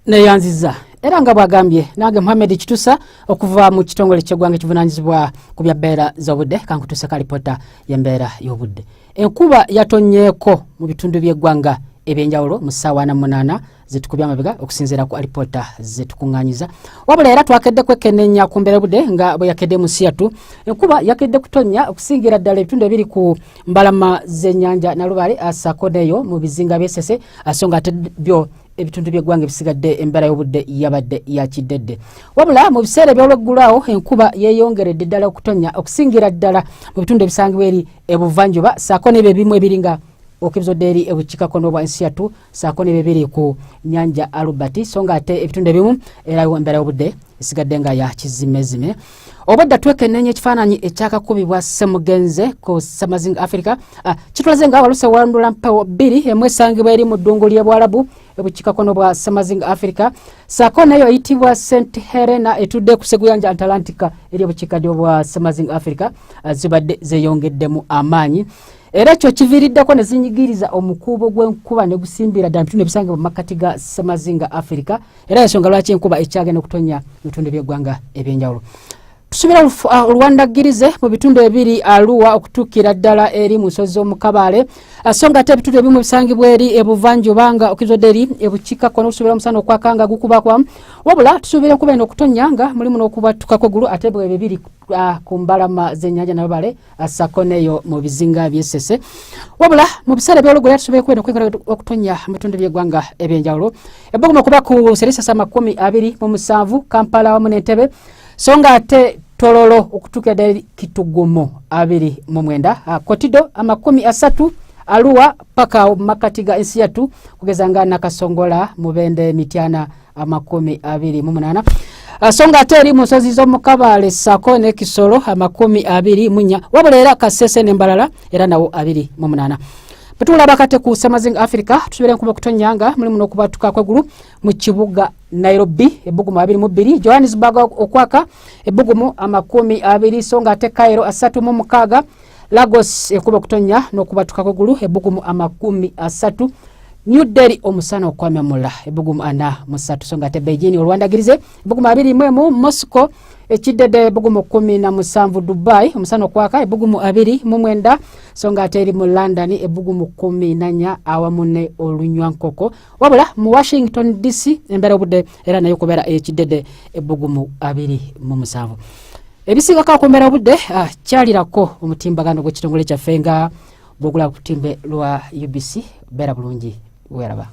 neyanziza era nga bwagambye nange Mohamed Kitusa okuva mu kitongole ky'eggwanga ekivunanyizibwa ku bya mbeera z'obudde kankutuse ka lipota y'embeera y'obudde. Enkuba yatonyeeko mu bitundu by'eggwanga ebyenjawulo mu ssaawa 8 zitukubya amabega okusinziira ku alipota zetukunganyiza. Wabula era twakedde kwekenneenya ku mbeera y'obudde nga bwe yakedde mu Siyatu. Enkuba yakedde kutonnya okusingira ddala ebitundu ebiri ku mbalama z'ennyanja Nalubale Sakoneyo mu bizinga by'Essese asonga ate byo ebitundu by'eggwanga ebisigadde embeera y'obudde yabadde yakiddedde. Wabula mu biseera eby'olweggulu awo enkuba yeeyongeredde ddala okutonnya okusingira ddala mu bitundu ebisangibwa eri ebuvanjuba saako n'ebyo ebimu ebiringa okibizodde eri ebukiikakono bwa Siyatu saako n'ebyo ebiri ku nnyanja Albert so nga ate ebitundu ebimu era embeera y'obudde esigadde nga ya kizimezime. Obadde twekenneenya ekifaananyi ekyakakubibwa Ssemugenze ku Samazinga Africa kitulaze nga waluse wandula mpewo 2 emwesangibwa eri mu ddungu ly'Ebwarabu ebukiikakono bwa Samazinga Africa saako nayo eyitibwa St Helena etudde ku Seguyanja Atlantica eri ebukiikaddyo bwa Samazinga Africa zibadde zeeyongeddemu amaanyi. Era ekyo kiviiriddeko ne zinyigiriza omukuubo gw'enkuba ne gusimbira ddala bitundu ebisangibwa mu makkati ga Samazinga Africa era ensonga lwaki enkuba ekyagenda okutonya mu bitundu by'eggwanga ebyenjawulo. Tusubira olwandagirize mu bitundu ebiri Arua okutuukira ddala eri mu nsozi z'omukabaale songa ate ebitundu ebimu bisangibwa eri ebuvanjuba nga okizodde eri ebukiikakono okusubira omusana okwakanga gukubakwamu. Wabula tusubira enkuba eno okutonya nga mulimu n'okubatukako eggulu ate bwe bibiri ku mbalama z'ennyanja Nalubale Sakoneyo mu bizinga by'Essese. Wabula mu biseera by'olugula tusubira enkuba eno okwengera okutonya mu bitundu by'eggwanga ebyenjawulo. Ebbugumu okuba ku serisasa 27 Kampala wamu n'Entebbe songa ate Tololo okutuukira ddala Kitugumo 29 Kotido 30 Arua paka makkati ga Siyatu kugeza nga Nakasongola Mubende Mityana 28 songa ate eri mu nsozi z'omukabaale saako ne Kisoro 24 wabula era Kasese n'Embalala era nawo 28. Petulaba kate ku Samazinga Africa tusubire enkuba okutonya nga mulimu n'okubatuka kw'eggulu mu kibuga Nairobi ebbugumu 22 Johannesburg okwaka ebbugumu 20 songa ate Cairo 36 Lagos enkuba okutonya n'okubatuka kw'eggulu ebbugumu 30 New Delhi omusana okwamemula ebbugumu 43 songa ate Beijing olwandagirize ebbugumu 21 Moscow ekiddedde ebbugumu 17 Dubai omusana okwaka ebbugumu 29 songa ate eri mu London ebbugumu 14 awamu ne Olunywankoko. Wabula mu Washington DC embeera y'obudde era nayo kubeera ekiddedde ebbugumu 27. Ebisingako ku mbeera y'obudde kyalirako omutimbagano gw'ekitongole kyaffe nga bw'ogula ku timbe lwa UBC beera bulungi weraba.